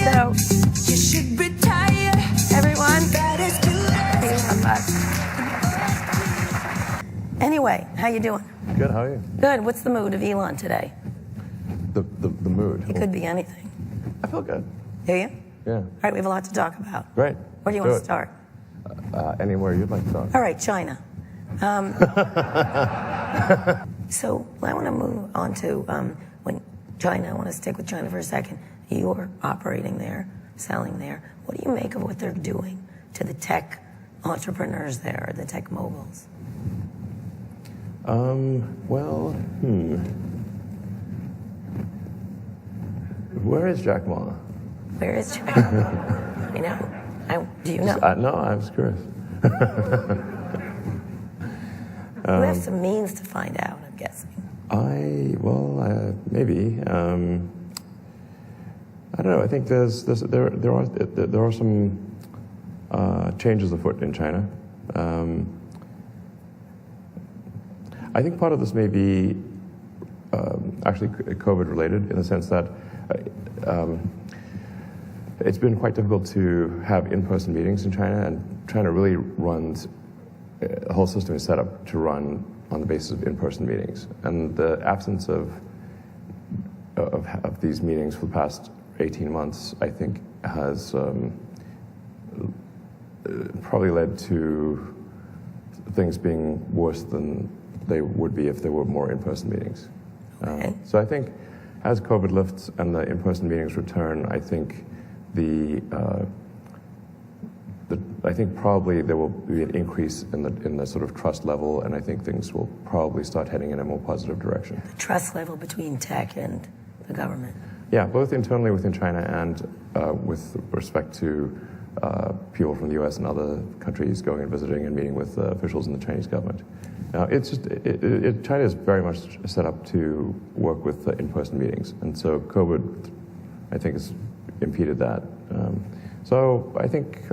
So, you should retire. Everyone, anyway, how you doing? Good, how are you? Good. What's the mood of Elon today? The mood? It could be anything. I feel good. Do you? Yeah. All right, we have a lot to talk about. Great. Where do you want to start? Anywhere you'd like to start. All right, China. So I want to move on to when China. I want to stick with China for a second. You're operating there, selling there. What do you make of what they're doing to the tech entrepreneurs there, the tech moguls? Where is Jack Ma? Where is Jack? You know? Do you know? No, I was curious. You have some means to find out, I'm guessing. Maybe. I don't know. I think there are some changes afoot in China. I think part of this may be actually COVID related, in the sense that it's been quite difficult to have in-person meetings in China, and China really runs, the whole system is set up to run on the basis of in-person meetings. And the absence of these meetings for the past 18 months, I think, has probably led to things being worse than they would be if there were more in-person meetings. Okay. So I think as COVID lifts and the in-person meetings return, I think I think probably there will be an increase in the sort of trust level, and I think things will probably start heading in a more positive direction. The trust level between tech and the government. Yeah, both internally within China and with respect to people from the U.S. and other countries going and visiting and meeting with officials in the Chinese government. It's just China is very much set up to work with in-person meetings, and so COVID, I think, has impeded that. So I think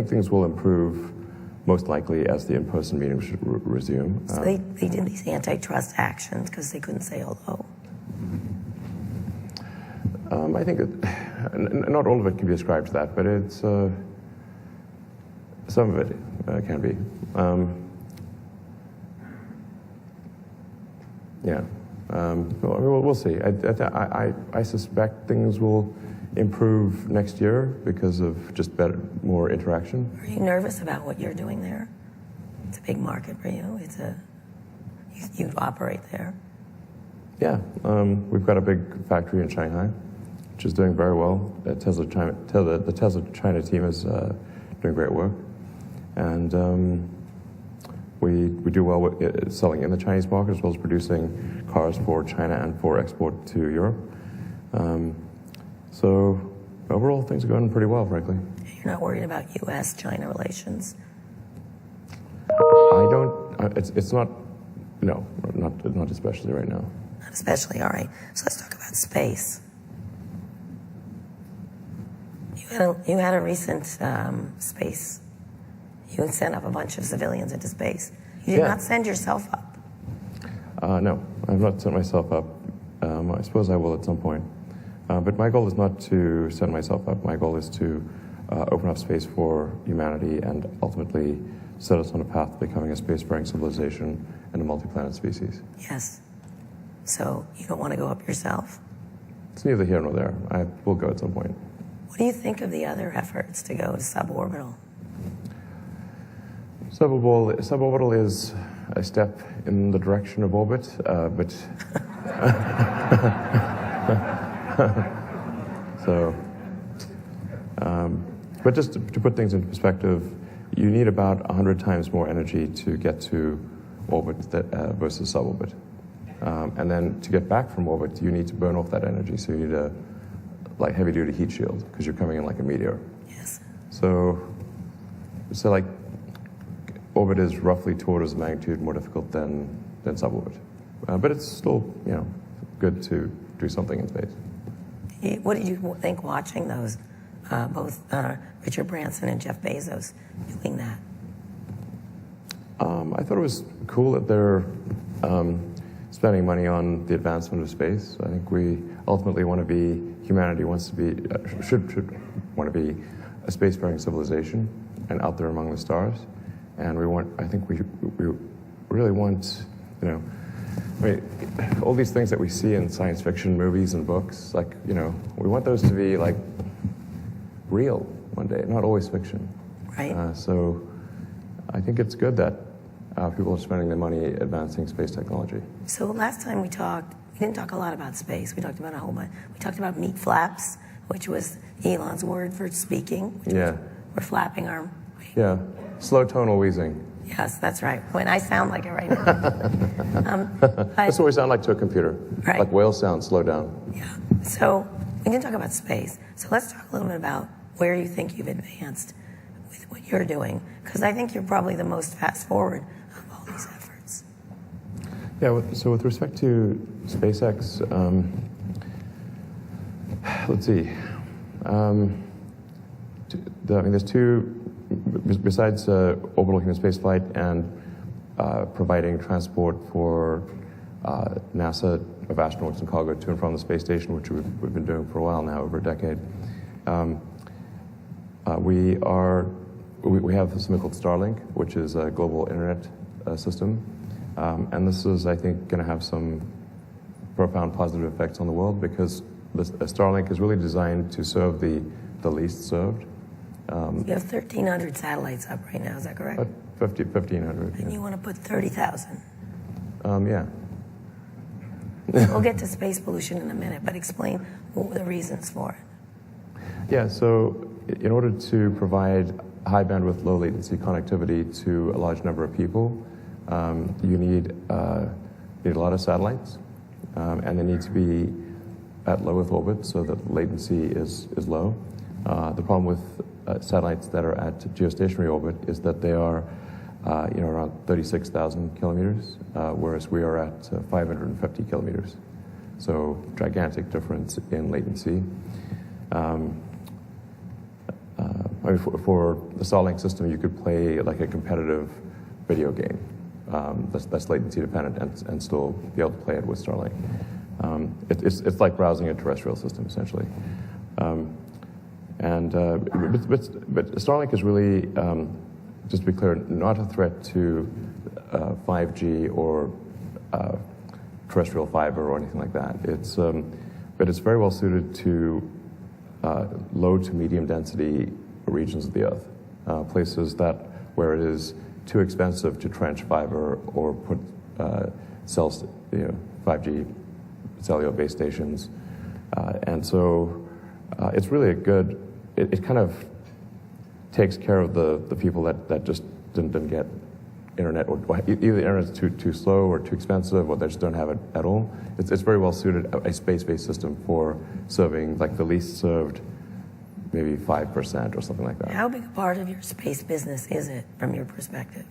things will improve most likely as the in-person meetings resume. So they did these antitrust actions because they couldn't say hello. I think not all of it can be ascribed to that, but it's some of it can be. We'll see. I suspect things will improve next year because of just more interaction. Are you nervous about what you're doing there? It's a big market for you. You operate there. Yeah, we've got a big factory in Shanghai, which is doing very well. The Tesla China team is doing great work, and we do well with selling in the Chinese market as well as producing cars for China and for export to Europe. So overall, things are going pretty well, frankly. You're not worried about U.S.-China relations? I don't. It's not. No, not especially right now. Not especially. All right. So let's talk about space. You had a recent space. You sent up a bunch of civilians into space. You did not send yourself up. No, I've not sent myself up. I suppose I will at some point. But my goal is not to send myself up. My goal is to open up space for humanity and ultimately set us on a path to becoming a spacefaring civilization and a multi-planet species. Yes. So you don't want to go up yourself? It's neither here nor there. I will go at some point. What do you think of the other efforts to go to suborbital? Suborbital is a step in the direction of orbit, but but just to put things into perspective, you need about 100 times more energy to get to orbit versus suborbit. And then to get back from orbit, you need to burn off that energy. So you need a heavy-duty heat shield because you're coming in like a meteor. Yes. So like orbit is roughly 2 orders of magnitude more difficult than suborbit. But it's still, good to do something in space. What did you think watching those, both Richard Branson and Jeff Bezos doing that? I thought it was cool that they're spending money on the advancement of space. I think we ultimately want to be humanity wants to be, should want to be a spacefaring civilization and out there among the stars. And I think we really want, all these things that we see in science fiction movies and books, we want those to be real one day, not always fiction. Right. So I think it's good that people are spending their money advancing space technology. So last time we talked, we didn't talk a lot about space. We talked about a whole bunch. We talked about meat flaps, which was Elon's word for speaking. We're flapping our... Yeah, slow tonal wheezing. Yes, that's right. When I sound like it right now. That's what we sound like to a computer. Right. Like whale sound, slow down. Yeah. So we didn't talk about space. So let's talk a little bit about where you think you've advanced with what you're doing, because I think you're probably the most fast forward of all these efforts. Yeah, so with respect to SpaceX, let's see. There's two, besides orbital human spaceflight and providing transport for NASA of astronauts and cargo to and from the space station, which we've been doing for a while now, over a decade. We have something called Starlink, which is a global internet system. And this is, I think, going to have some profound positive effects on the world, because Starlink is really designed to serve the least served. You have 1,300 satellites up right now, is that correct? 1,500. And you want to put 30,000. Yeah. We'll get to space pollution in a minute, but explain what were the reasons for it. Yeah, so in order to provide high bandwidth, low latency connectivity to a large number of people, you need a lot of satellites, and they need to be at low Earth orbit so that latency is low. The problem with satellites that are at geostationary orbit is that they are around 36,000 kilometers, whereas we are at 550 kilometers. So gigantic difference in latency. For the Starlink system, you could play like a competitive video game that's latency dependent and still be able to play it with Starlink. It's like browsing a terrestrial system, essentially. But Starlink is really, just to be clear, not a threat to 5G or terrestrial fiber or anything like that. But it's very well suited to low to medium density regions of the Earth, places where it is too expensive to trench fiber or put 5G cellular base stations, and so it's really a good. It kind of takes care of the people that just didn't get internet, or either the internet's too slow or too expensive, or they just don't have it at all. It's very well suited, a space-based system for serving like the least served, maybe 5% or something like that. How big a part of your space business is it, from your perspective?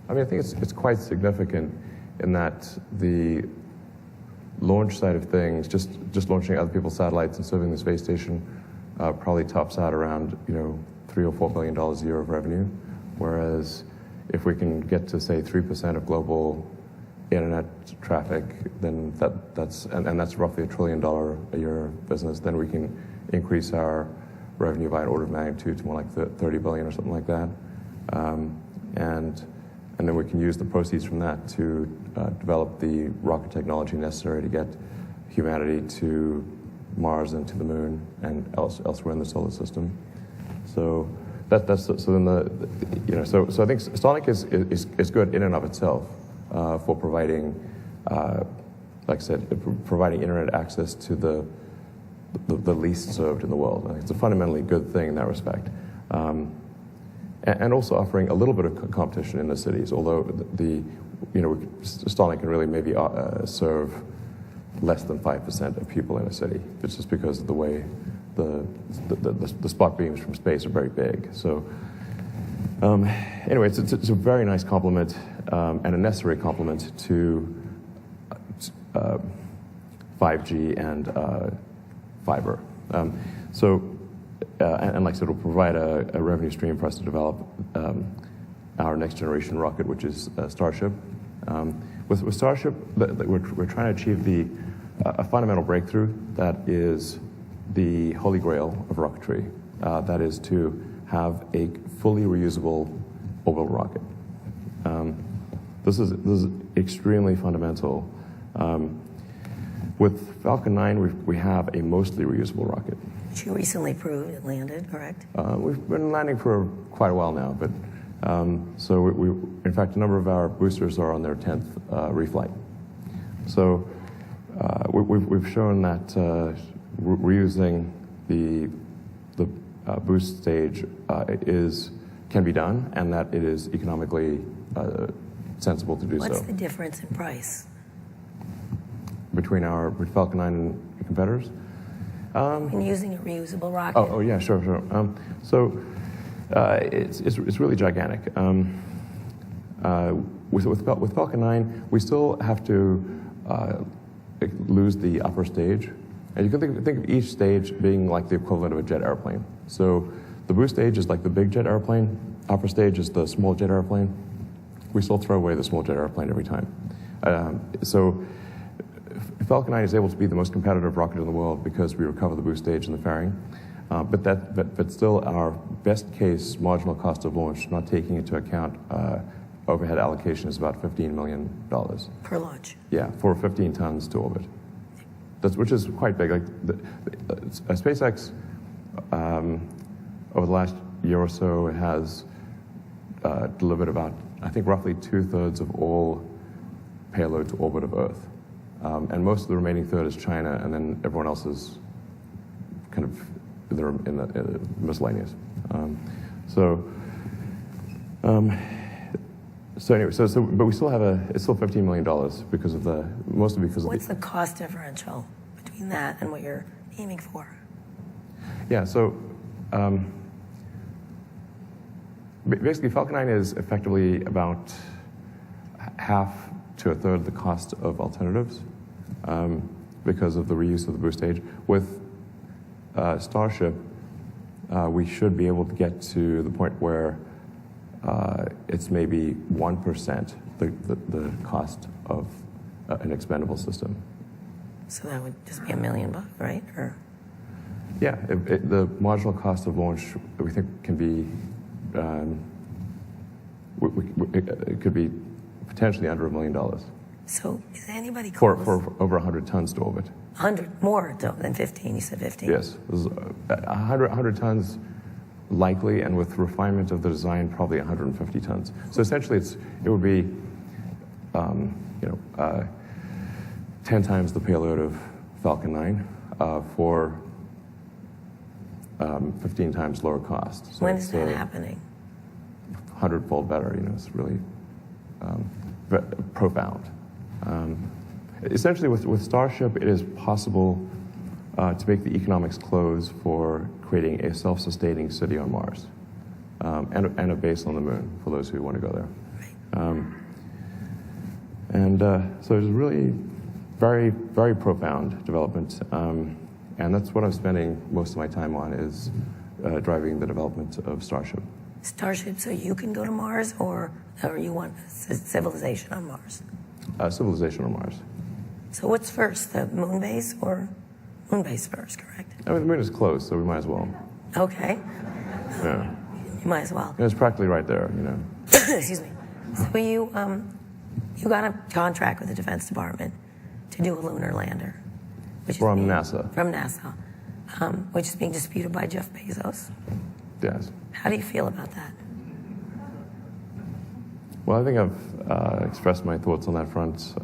I mean, I think it's quite significant in that the launch side of things, just launching other people's satellites and serving the space station, probably tops out around $3 or $4 billion a year of revenue. Whereas if we can get to say 3% of global internet traffic, then that's roughly $1 trillion a year business. Then we can increase our revenue by an order of magnitude to more like 30 billion or something like that, and then we can use the proceeds from that to develop the rocket technology necessary to get humanity to Mars and to the Moon and elsewhere in the solar system. So so I think Starlink is good in and of itself for providing, like I said, providing internet access to the least served in the world. I think it's a fundamentally good thing in that respect. And also offering a little bit of competition in the cities, although Starlink can really maybe serve less than 5% of people in a city. It's just because of the way the spot beams from space are very big. So anyway, it's a very nice complement and a necessary complement to 5G and fiber. And like I said, it'll provide a revenue stream for us to develop our next generation rocket, which is Starship. With Starship, we're trying to achieve the a fundamental breakthrough that is the holy grail of rocketry. That is to have a fully reusable orbital rocket. This is extremely fundamental. With Falcon 9, we have a mostly reusable rocket. Which you recently proved it landed, correct? We've been landing for quite a while now, but so we in fact, a number of our boosters are on their 10th reflight. So we've shown that reusing the boost stage can be done, and that it is economically sensible to do so. What's the difference in price between our Falcon 9 and competitors? In using a reusable rocket? Oh yeah, sure. So it's really gigantic. With Falcon 9, we still have to lose the upper stage. And you can think of each stage being like the equivalent of a jet airplane. So the boost stage is like the big jet airplane. Upper stage is the small jet airplane. We still throw away the small jet airplane every time. So Falcon 9 is able to be the most competitive rocket in the world because we recover the boost stage and the fairing. But still, our best case marginal cost of launch, not taking into account overhead allocation, is about $15 million. Per launch? Yeah, for 15 tons to orbit. Which is quite big. Like SpaceX, over the last year or so, has delivered about, I think, roughly 2/3 of all payload to orbit of Earth. And most of the remaining third is China, and then everyone else is kind of in the miscellaneous. So anyway, but we still have it's still $15 million because of mostly because of What's the cost differential between that and what you're aiming for? Yeah, so basically Falcon 9 is effectively about half to a third the cost of alternatives because of the reuse of the boost stage. With Starship, we should be able to get to the point where it's maybe 1% the cost of an expendable system. So that would just be $1 million, right? Or yeah, the marginal cost of launch we think can be it could be potentially under $1 million. So is anybody for close? over 100 tons to orbit? 100 more than 15. You said 15. Yes, this is 100 tons likely, and with refinement of the design, probably 150 tons. So essentially, it would be 10 times the payload of Falcon 9 for 15 times lower cost. So when is that happening? 100-fold better. It's really profound. Essentially, with Starship, it is possible to make the economics close for creating a self-sustaining city on Mars and a base on the Moon for those who want to go there. So it's really very, very profound development, and that's what I'm spending most of my time on, is driving the development of Starship. Starship, so you can go to Mars, or you want civilization on Mars? Civilization on Mars. So what's first, the moon base or moon base first, correct? I mean, the Moon is close, so we might as well. Okay. Yeah. You might as well. It's practically right there, Excuse me. So you got a contract with the Defense Department to do a lunar lander. From NASA. From NASA, which is being disputed by Jeff Bezos. Yes. How do you feel about that? Well, I think I've expressed my thoughts on that front.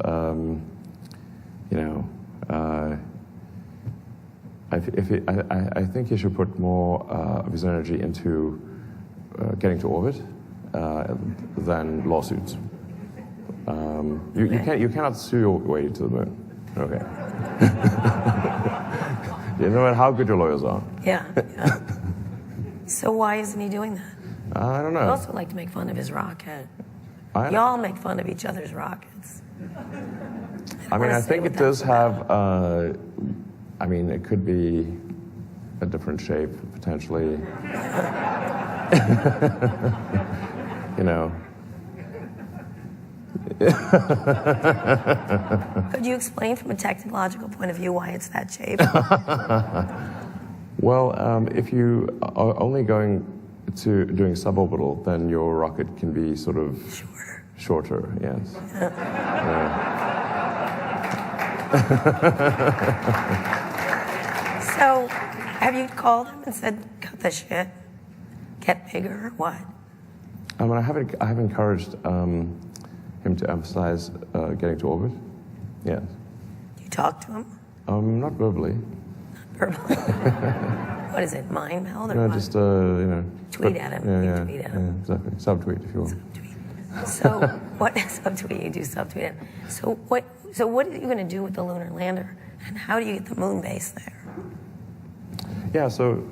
I think he should put more of his energy into getting to orbit than lawsuits. You cannot sue your way to the Moon. Okay. No matter how good your lawyers are. Yeah. So why isn't he doing that? I don't know. I also like to make fun of his rocket. Y'all make fun of each other's rockets. I think it does have, it could be a different shape, potentially. Could you explain from a technological point of view why it's that shape? Well, if you are only going to doing suborbital, then your rocket can be sort of shorter, yes. So, have you called him and said, cut the shit, get bigger, or what? I mean, I have encouraged him to emphasize getting to orbit, yes. You talk to him? Not verbally. Verbally? What is it, mind meld or No, what? just, Tweet at him. Yeah, Tweet at him. yeah, exactly. Subtweet, if you will. So what? Subtweet. You do subtweet him. So what are you going to do with the lunar lander, and how do you get the moon base there? Yeah. So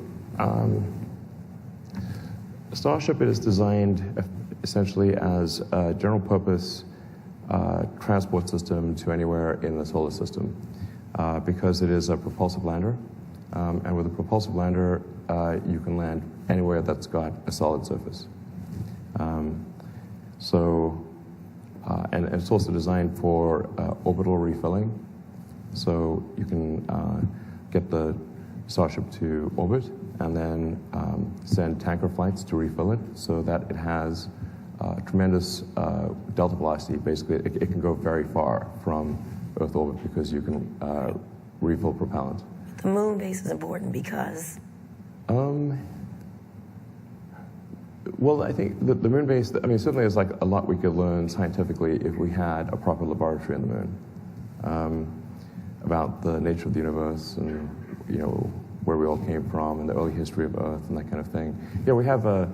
Starship is designed essentially as a general purpose transport system to anywhere in the solar system because it is a propulsive lander, and with a propulsive lander, you can land anywhere that's got a solid surface. And it's also designed for orbital refilling. So you can get the Starship to orbit and then send tanker flights to refill it so that it has tremendous delta velocity. Basically, it can go very far from Earth orbit because you can refill propellant. The moon base is important because? Well, I think the moon base, I mean, certainly there's like a lot we could learn scientifically if we had a proper laboratory on the moon about the nature of the universe and, you know, where we all came from and the early history of Earth and that kind of thing. Yeah, we have a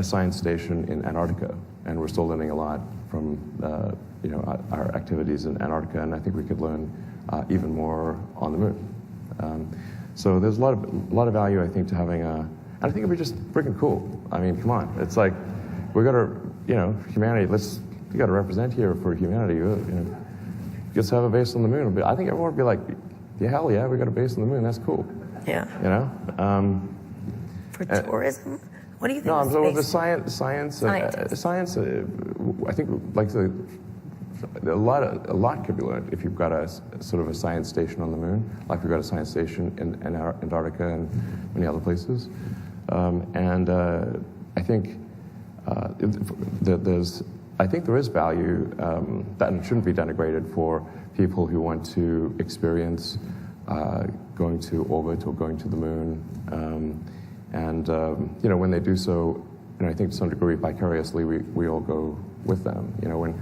science station in Antarctica, and we're still learning a lot from, you know, our activities in Antarctica, and I think we could learn even more on the moon. So there's a lot of value, I think, to having a. And I think it'd be just freaking cool. I mean, come on, it's like we got to, you know, humanity. You got to represent here for humanity. You know, just have a base on the moon. But I think everyone would be like, yeah, hell yeah, we got a base on the moon. That's cool. Yeah. You know. For tourism, what do you think? No, of so the space? science. I think like a lot could be learned if you've got a sort of a science station on the moon, like we've got a science station in Antarctica and many other places. I think there is value that shouldn't be denigrated for people who want to experience going to orbit or going to the moon. You know, when they do so, you know, I think to some degree vicariously we all go with them. You know, when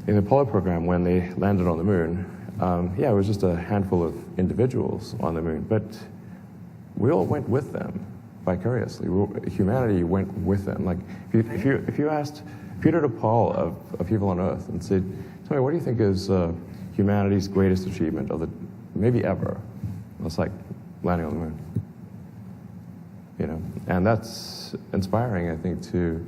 in the Apollo program, when they landed on the moon, yeah, it was just a handful of individuals on the moon, but we all went with them vicariously. Humanity went with them. Like if you did a poll of people on Earth and said, "Tell me, what do you think is humanity's greatest achievement of the maybe ever?" It's like landing on the moon. You know, and that's inspiring, I think, to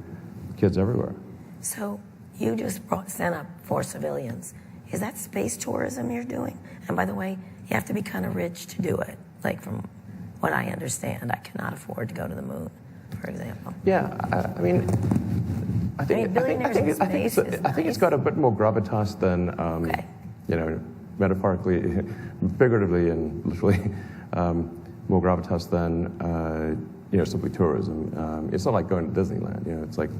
kids everywhere. So you just sent up 4 civilians. Is that space tourism you're doing? And by the way, you have to be kind of rich to do it. Like from what I understand, I cannot afford to go to the moon, for example. Yeah, I mean, I think it's got a bit more gravitas than, you know, metaphorically, figuratively, and literally, more gravitas than, you know, simply tourism. It's not like going to Disneyland. You know, it's like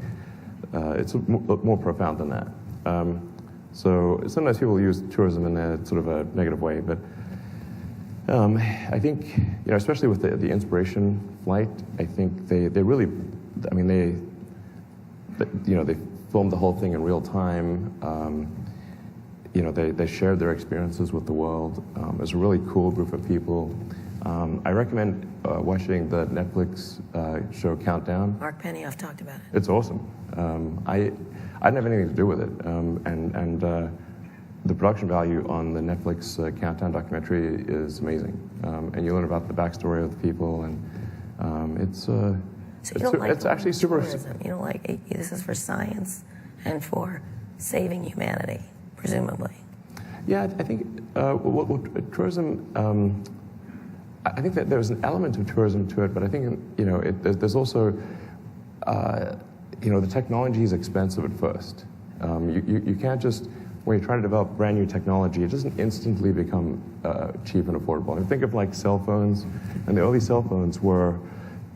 it's more profound than that. So sometimes people use tourism in a sort of a negative way, but I think, you know, especially with the inspiration flight, I think they really, I mean, they you know, they filmed the whole thing in real time. You know, they shared their experiences with the world. It was a really cool group of people. I recommend watching the Netflix show Countdown. Mark Benioff talked about it. It's awesome. I didn't have anything to do with it, and the production value on the Netflix Countdown documentary is amazing, and you learn about the backstory of the people, and it's actually super. Tourism. You don't like this is for science and for saving humanity, presumably. Yeah, I think tourism. I think that there's an element of tourism to it, but I think, you know, there's also, you know, the technology is expensive at first. You can't just, when you try to develop brand new technology, it doesn't instantly become cheap and affordable. And think of like cell phones, and the early cell phones were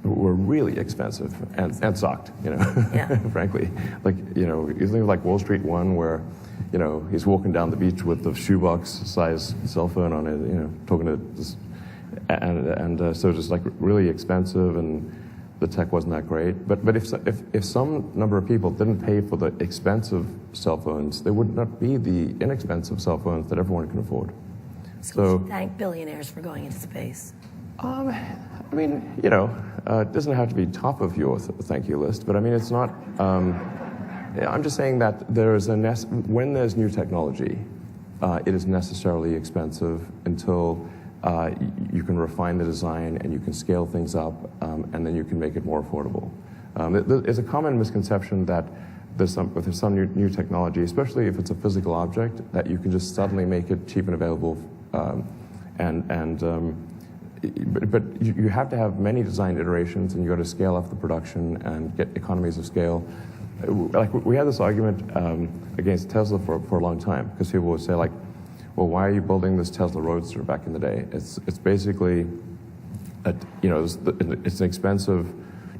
really expensive and sucked, Yeah. frankly. Like, you think of like Wall Street One, where, he's walking down the beach with the shoebox-sized cell phone on it, talking to this, and so just like really expensive, and the tech wasn't that great. But if some number of people didn't pay for the expensive cell phones, there would not be the inexpensive cell phones that everyone can afford. So we should thank billionaires for going into space. I mean, it doesn't have to be top of your thank you list, but I mean, it's not. I'm just saying that when there's new technology, it is necessarily expensive until you can refine the design and you can scale things up, and then you can make it more affordable. There's a common misconception that there's some new technology, especially if it's a physical object, that you can just suddenly make it cheap and available, but you have to have many design iterations, and you got to scale up the production and get economies of scale. Like, we had this argument against Tesla for a long time, because people would say, like, well, why are you building this Tesla Roadster back in the day? It's basically it's an expensive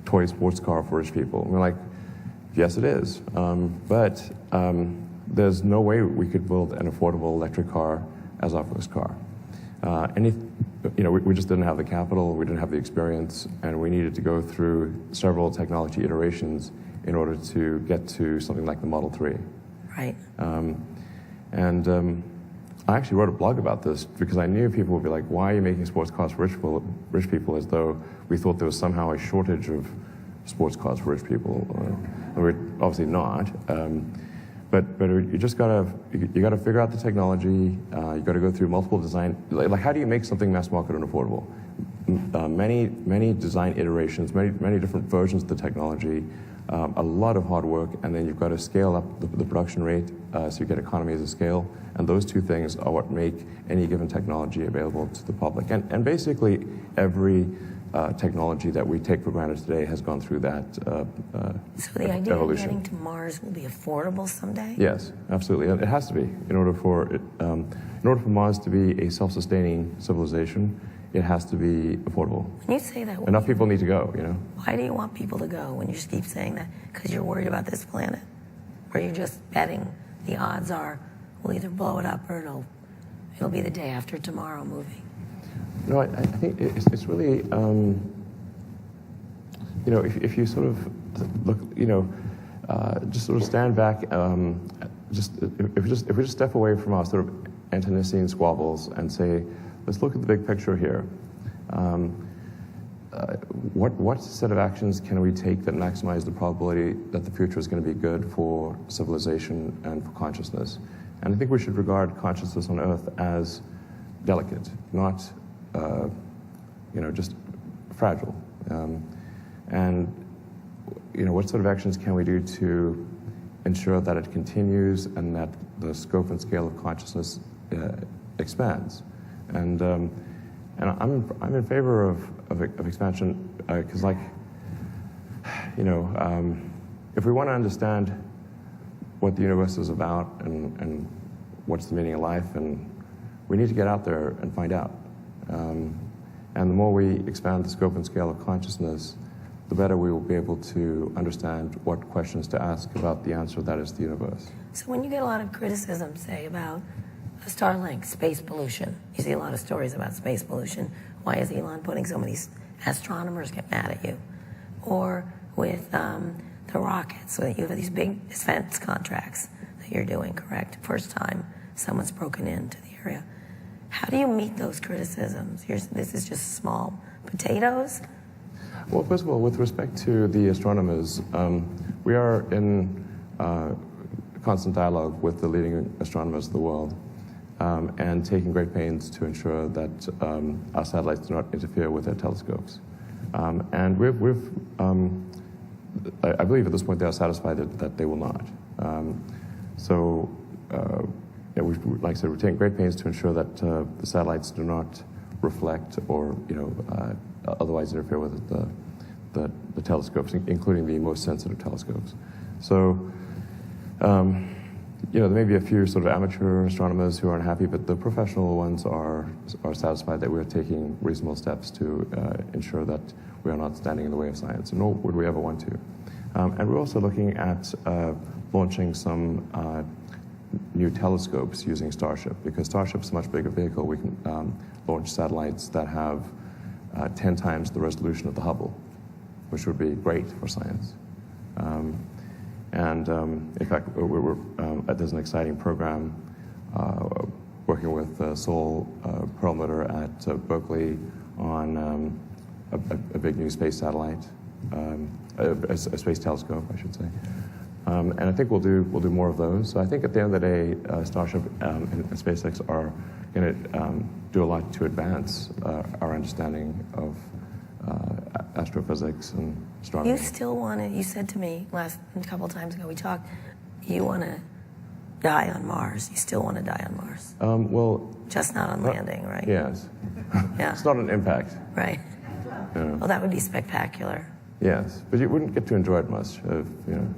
toy sports car for rich people. And we're like, yes, it is, but there's no way we could build an affordable electric car as our first car. We just didn't have the capital, we didn't have the experience, and we needed to go through several technology iterations in order to get to something like the Model 3. Right. I actually wrote a blog about this because I knew people would be like, why are you making sports cars for rich people, as though we thought there was somehow a shortage of sports cars for rich people. We're obviously not. But you just gotta figure out the technology. You gotta go through multiple design. Like, how do you make something mass market and affordable? Many design iterations, many different versions of the technology, a lot of hard work, and then you've got to scale up the production rate so you get economies of scale. And those two things are what make any given technology available to the public. And basically every technology that we take for granted today has gone through that So the idea evolution. of getting to Mars will be affordable someday? Yes, absolutely. It has to be. In order for Mars to be a self-sustaining civilization, it has to be affordable. When you say that, Enough people need to go, why do you want people to go when you just keep saying that? Because you're worried about this planet? Or you're just betting the odds are we'll either blow it up or it'll be the day after tomorrow movie? No, I think it's really, if you sort of look, just sort of stand back, if we just step away from our sort of internecine squabbles and say, let's look at the big picture here. What set of actions can we take that maximize the probability that the future is going to be good for civilization and for consciousness? And I think we should regard consciousness on Earth as delicate, not just fragile. What sort of actions can we do to ensure that it continues and that the scope and scale of consciousness expands? And I'm in favor of expansion because, if we want to understand what the universe is about and what's the meaning of life, and we need to get out there and find out. And the more we expand the scope and scale of consciousness, the better we will be able to understand what questions to ask about the answer that is the universe. So when you get a lot of criticism, say, about Starlink, space pollution, you see a lot of stories about space pollution. Why is Elon putting so many astronomers get mad at you? Or with the rockets, so that you have these big defense contracts that you're doing, correct? First time someone's broken into the area. How do you meet those criticisms? This is just small potatoes? Well, first of all, with respect to the astronomers, we are in constant dialogue with the leading astronomers of the world, and taking great pains to ensure that our satellites do not interfere with their telescopes. And I believe at this point they are satisfied that they will not. Like I said, we're taking great pains to ensure that the satellites do not reflect or otherwise interfere with the telescopes, including the most sensitive telescopes. So there may be a few sort of amateur astronomers who are unhappy, but the professional ones are satisfied that we're taking reasonable steps to ensure that we are not standing in the way of science, nor would we ever want to. And we're also looking at launching some new telescopes using Starship, because Starship's a much bigger vehicle. We can launch satellites that have 10 times the resolution of the Hubble, which would be great for science. In fact, there's an exciting program working with Sol Perlmutter at Berkeley on a big new space satellite, a space telescope, I should say. And I think we'll do more of those. So I think at the end of the day, Starship and SpaceX are going to do a lot to advance our understanding of astrophysics and astronomy. You still want to, you said to me a couple times ago we talked, you want to die on Mars. You still want to die on Mars. Well, just not on landing, right? Yes. Yeah. It's not an impact. Right. Yeah. Well, that would be spectacular. Yes, but you wouldn't get to enjoy it much,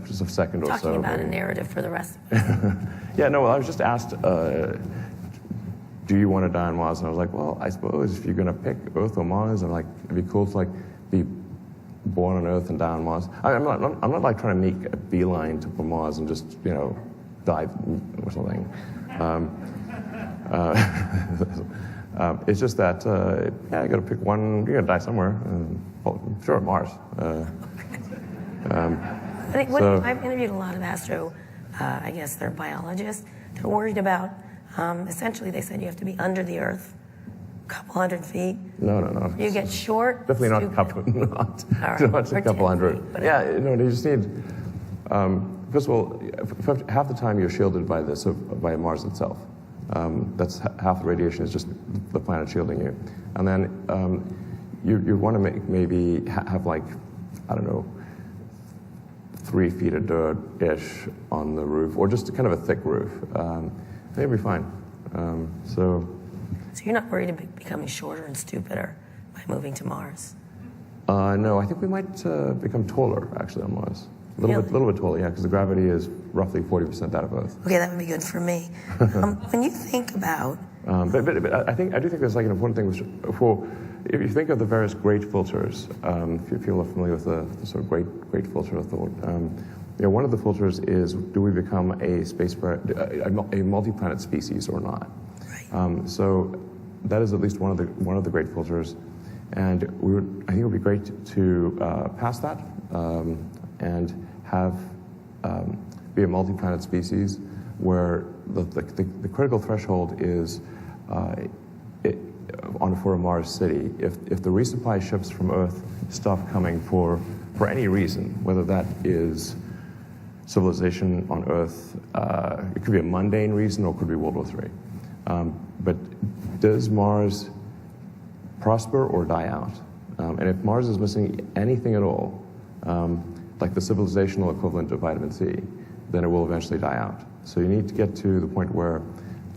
just a second or so. Talking about maybe. a narrative for the rest of it. Yeah, no, I was just asked, do you want to die on Mars? And I was like, well, I suppose if you're going to pick Earth or Mars, I'm like, it'd be cool to be born on Earth and die on Mars. I'm not like trying to make a beeline to Mars and just, die or something. It's just that, you got to pick one. You're going to die somewhere. Sure, Mars. I've interviewed a lot of I guess they're biologists. They're worried about, essentially, they said you have to be under the Earth, a couple hundred feet. No. You get short. Definitely not a couple. Not a couple hundred. Feet, yeah, you just need. First of all, half the time you're shielded by Mars itself. That's half the radiation is just the planet shielding you, and then you want to maybe have I don't know, 3 feet of dirt-ish on the roof, or just kind of a thick roof. It'll be fine. So you're not worried about becoming shorter and stupider by moving to Mars? No, I think we might become taller actually on Mars. A little bit taller, yeah, because the gravity is roughly 40% that of Earth. Okay, that would be good for me. When you think about, but I do think there's an important thing if you think of the various great filters. If you're familiar with the sort of great filter of thought, one of the filters is, do we become a multi-planet species or not? Right. So that is at least one of the great filters, and I think it would be great to pass that and have be a multi-planet species where the critical threshold is for a Mars city. If the resupply ships from Earth stop coming for any reason, whether that is civilization on Earth, it could be a mundane reason or it could be World War III. But does Mars prosper or die out? And if Mars is missing anything at all, like the civilizational equivalent of vitamin C, then it will eventually die out. So you need to get to the point where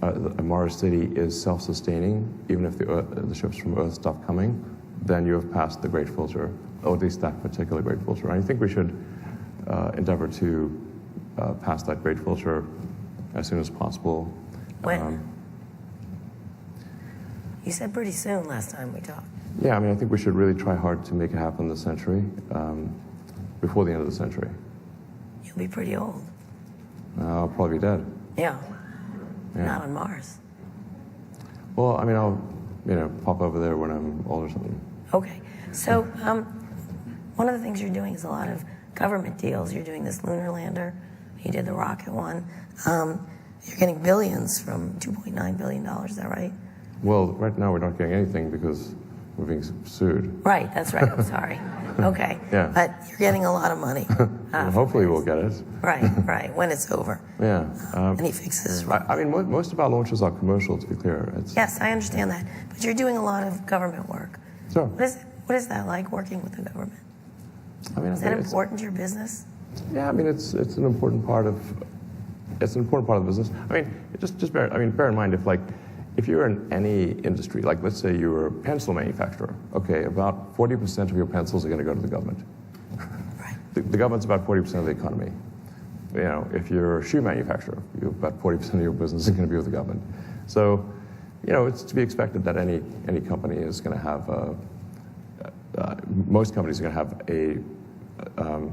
a Mars city is self-sustaining. Even if the ships from Earth stop coming, then you have passed the great filter, or at least that particular great filter. And I think we should endeavor to pass that great filter as soon as possible. When? You said pretty soon last time we talked. Yeah, I think we should really try hard to make it happen this century, before the end of the century. You'll be pretty old. I'll probably be dead. Yeah. Not on Mars. Well, I'll, pop over there when I'm old or something. Okay. So, one of the things you're doing is a lot of government deals. You're doing this lunar lander. You did the rocket one. You're getting billions from $2.9 billion, is that right? Well, right now we're not getting anything because we're being sued. Right, that's right. I'm sorry. Okay. Yeah. But you're getting a lot of money. Well, hopefully we'll get it. Right, when it's over. Yeah. Any fixes. Most of our launches are commercial, to be clear. Yes, I understand that. But you're doing a lot of government work. Sure. What is that like, working with the government? Is that important to your business? Yeah, it's an important part of the business. Just bear in mind if you're in any industry, like let's say you're a pencil manufacturer, okay, about 40% of your pencils are going to go to the government. Right. The government's about 40% of the economy. if you're a shoe manufacturer, about 40% of your business is going to be with the government. So, it's to be expected that any company is going to have most companies are going to have a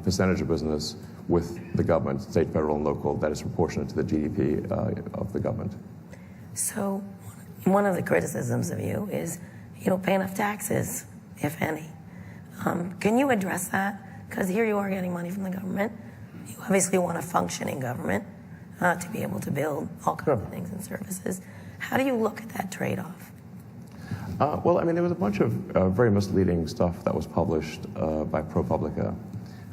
percentage of business with the government, state, federal, and local, that is proportionate to the GDP of the government. So one of the criticisms of you is you don't pay enough taxes, if any. Can you address that? Because here you are getting money from the government. You obviously want a functioning government to be able to build all kinds of things and services. How do you look at that trade-off? Well, there was a bunch of very misleading stuff that was published by ProPublica.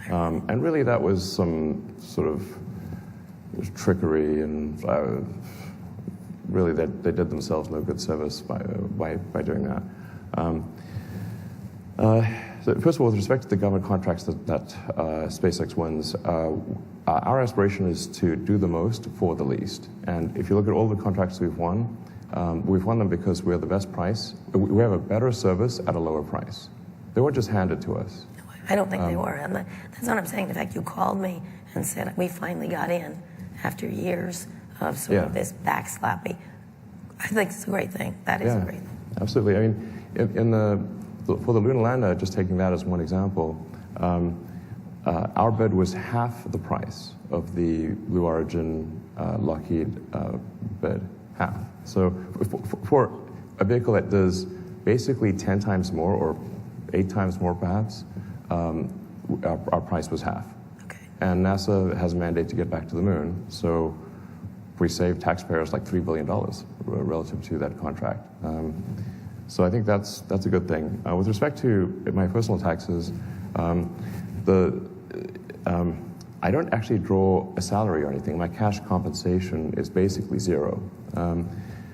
And really that was some sort of trickery, and really they did themselves no good service by doing that. So first of all, with respect to the government contracts that SpaceX wins, our aspiration is to do the most for the least. And if you look at all the contracts we've won them because we're the best price. We have a better service at a lower price. They weren't just handed to us. I don't think they were. That's what I'm saying. The fact you called me and said we finally got in after years of sort of this backslapping, I think it's a great thing. That is a great thing. Absolutely. For the lunar lander, just taking that as one example, our bid was half the price of the Blue Origin Lockheed bid, half. So for a vehicle that does basically 10 times more or 8 times more perhaps, our price was half. Okay. And NASA has a mandate to get back to the moon, so we saved taxpayers like $3 billion relative to that contract. So I think that's a good thing. With respect to my personal taxes, I don't actually draw a salary or anything. My cash compensation is basically zero.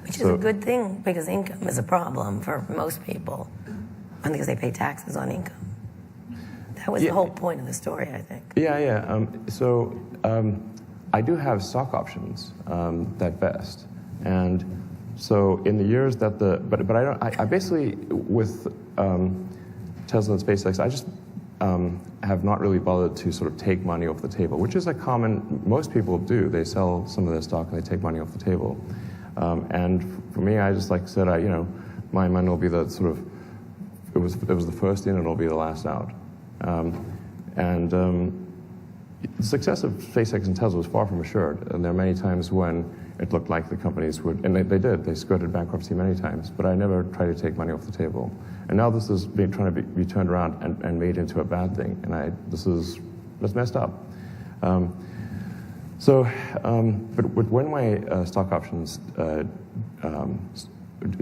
Which is a good thing, because income is a problem for most people, because they pay taxes on income. That was the whole point of the story, I think. So I do have stock options that vest, and so in the years that but I basically with Tesla and SpaceX, I just have not really bothered to sort of take money off the table, which is most people do. They sell some of their stock and they take money off the table. And for me, I just said, my money will be the sort of, it was the first in and it'll be the last out. The success of SpaceX and Tesla was far from assured, and there are many times when it looked like the companies would, and they skirted bankruptcy many times, but I never tried to take money off the table. And now this is trying to be turned around and made into a bad thing, and that's messed up. But when my stock options,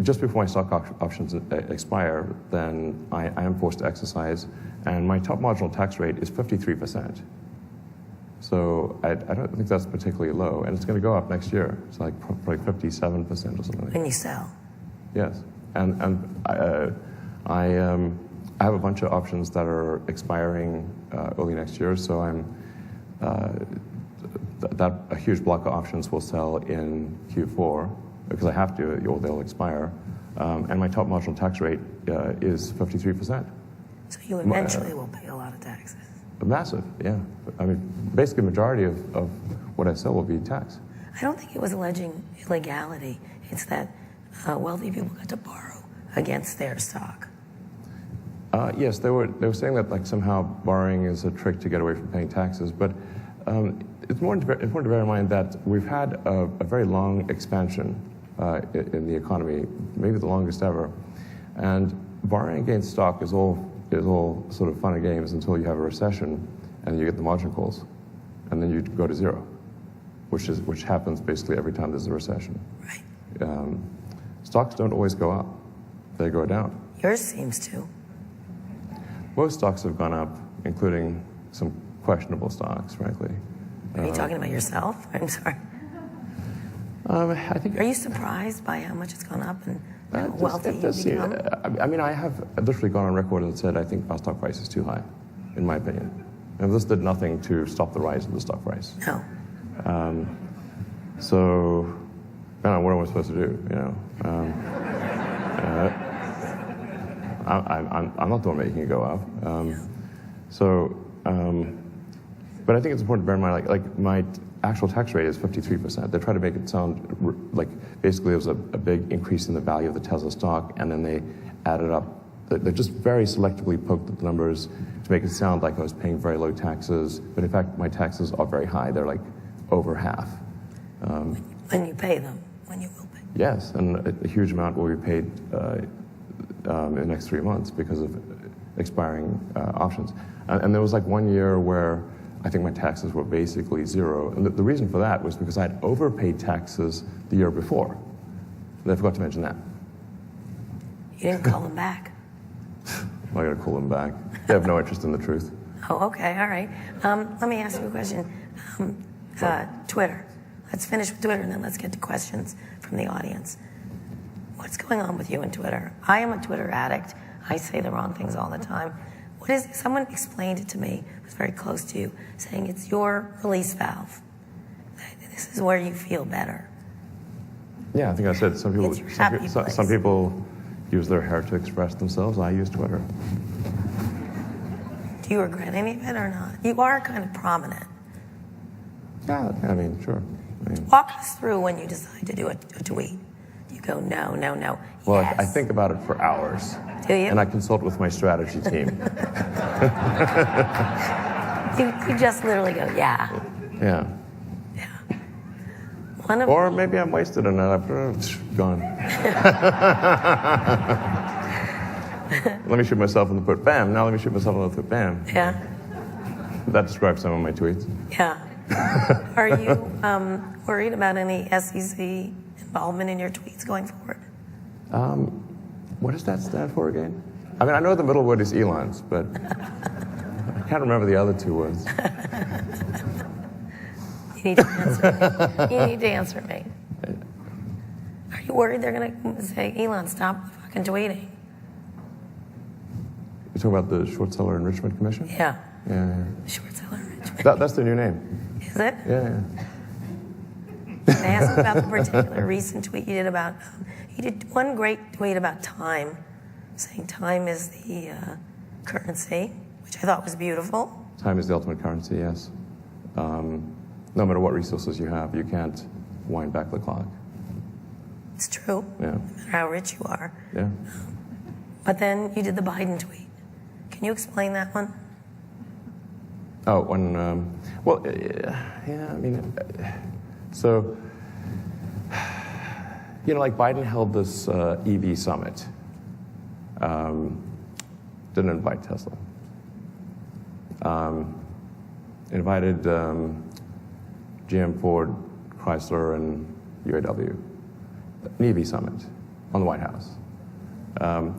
just before my stock options expire, then I am forced to exercise, and my top marginal tax rate is 53%. So I don't think that's particularly low, and it's going to go up next year. It's probably 57% or something. When you sell. Yes, and I have a bunch of options that are expiring early next year, so a huge block of options will sell in Q4 because I have to, or they'll expire. And my top marginal tax rate is 53%. So you eventually will pay a lot of taxes. Massive, yeah. Basically, the majority of what I sell will be taxed. I don't think it was alleging illegality. It's that wealthy people got to borrow against their stock. Yes, they were saying that somehow borrowing is a trick to get away from paying taxes, but it's important to bear in mind that we've had a very long expansion in the economy, maybe the longest ever, and borrowing against stock is all sort of fun and games until you have a recession and you get the margin calls, and then you go to zero, which happens basically every time there's a recession. Right. Stocks don't always go up; they go down. Yours seems to. Most stocks have gone up, including some questionable stocks, frankly. Are you talking about yourself? I'm sorry. I think. Are you surprised by how much it's gone up and how wealthy you've become? I have literally gone on record and said I think our stock price is too high, in my opinion. And this did nothing to stop the rise of the stock price. No. So, I don't know, what am I supposed to do? I'm not the one making it go up. But I think it's important to bear in mind, like my actual tax rate is 53%. They try to make it sound like basically it was a big increase in the value of the Tesla stock, and then they added up. They just very selectively poked at the numbers to make it sound like I was paying very low taxes. But in fact, my taxes are very high. They're like over half. When you pay them, when you will pay. Yes, and a huge amount will be paid in the next 3 months because of expiring options. And there was like 1 year where I think my taxes were basically zero. And the reason for that was because I had overpaid taxes the year before. And I forgot to mention that. You didn't call them back. I'm not going to call them back. They have no interest in the truth. Oh, okay, all right. Let me ask you a question. Twitter. Let's finish with Twitter, and then let's get to questions from the audience. What's going on with you and Twitter? I am a Twitter addict. I say the wrong things all the time. What is? Someone explained it to me, who's very close to you, saying it's your release valve. This is where you feel better. Yeah, I think I said some people. It's your happy place. Some people use their hair to express themselves. I use Twitter. Do you regret any of it or not? You are kind of prominent. Yeah, I mean, sure. Walk us through when you decide to do a tweet. You go, no, no, no. Well, yes. I think about it for hours. Do you? And I consult with my strategy team. You just literally go, yeah. Yeah. Yeah. Or maybe I'm wasted on that. Gone. Let me shoot myself in the foot. Bam. Now let me shoot myself in the foot. Bam. Yeah. That describes some of my tweets. Yeah. Are you worried about any SEC involvement in your tweets going forward? What does that stand for again? I mean, I know the middle word is Elon's, but I can't remember the other two words. You need to answer me. You need to answer me. Are you worried they're going to say, Elon, stop fucking tweeting? You talking about the Short Seller Enrichment Commission? Yeah. Yeah. Short Seller Enrichment. That's their new name. Is it? Yeah. Can I ask you about the particular recent tweet you did about, you did one great tweet about time, saying time is the currency, which I thought was beautiful. Time is the ultimate currency, yes. No matter what resources you have, you can't wind back the clock. It's true. Yeah. No matter how rich you are. Yeah. But then you did the Biden tweet. Can you explain that one? Oh, when, well, yeah, I mean, so, you know, like Biden held this EV summit. Didn't invite Tesla. Invited GM, Ford, Chrysler, and UAW. An EV summit on the White House.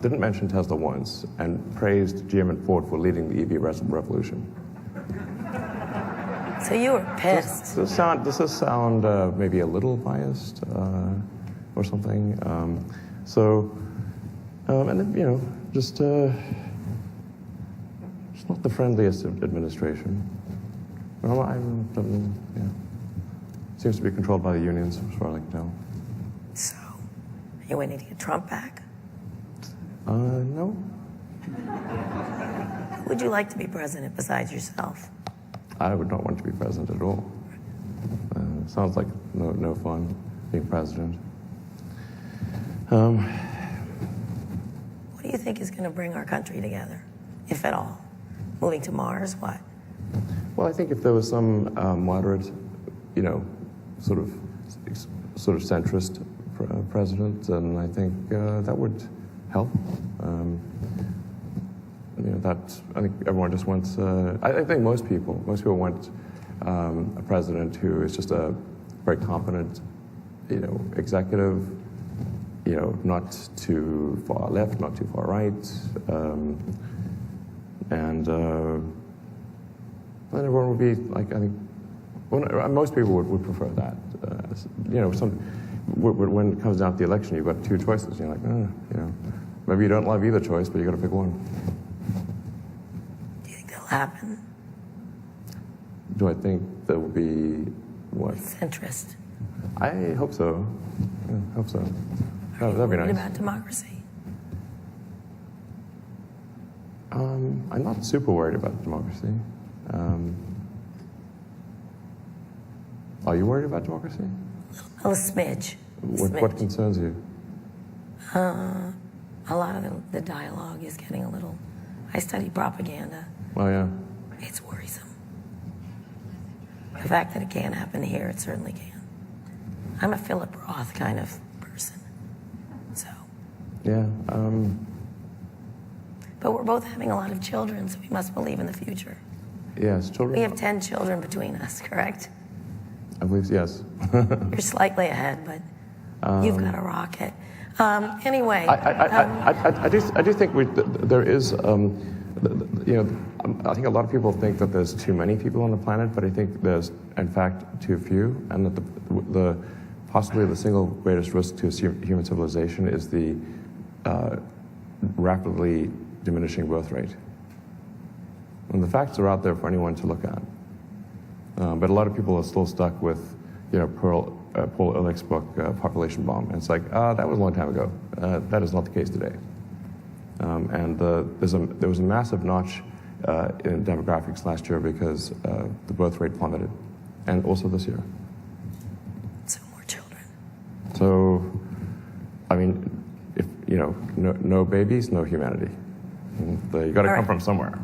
Didn't mention Tesla once, and praised GM and Ford for leading the EV revolution. So you were pissed. Does this sound maybe a little biased or something? And then, you know, just not the friendliest administration. Well, seems to be controlled by the unions, as far as I can tell. So, are you waiting to get Trump back? No. Who would you like to be president besides yourself? I would not want to be president at all. Sounds like no fun being president. What do you think is going to bring our country together, if at all? Moving to Mars, what? Well, I think if there was some moderate, you know, sort of centrist president, then I think that would help. You know, I think everyone just wants. I think most people want a president who is just a very competent, you know, executive. You know, not too far left, not too far right, and everyone would be like, I think, well, most people would prefer that. You know, when it comes down to the election, you've got two choices. You're like, you know, maybe you don't love either choice, but you got to pick one. Do you think that'll happen? Do I think there will be what? Centrist. I hope so. Yeah, hope so. That'd be nice. What about democracy? I'm not super worried about democracy. Are you worried about democracy? A smidge. What concerns you? A lot of the dialogue is getting a little... I study propaganda. Oh, yeah. It's worrisome. The fact that it can't happen here, it certainly can. I'm a Philip Roth kind of person, so... Yeah. But we're both having a lot of children, so we must believe in the future. Yes, children. We have 10 children between us, correct? I believe, yes. You're slightly ahead, but you've got a rocket. Anyway. I do think there is, I think a lot of people think that there's too many people on the planet, but I think there's, in fact, too few, and that possibly the single greatest risk to human civilization is the rapidly diminishing birth rate. And the facts are out there for anyone to look at. But a lot of people are still stuck with, Paul Ehrlich's book, Population Bomb. And it's like, that was a long time ago. That is not the case today. And there was a massive notch in demographics last year because the birth rate plummeted, and also this year. So more children. So, I mean, if no babies, no humanity. You got to come from somewhere.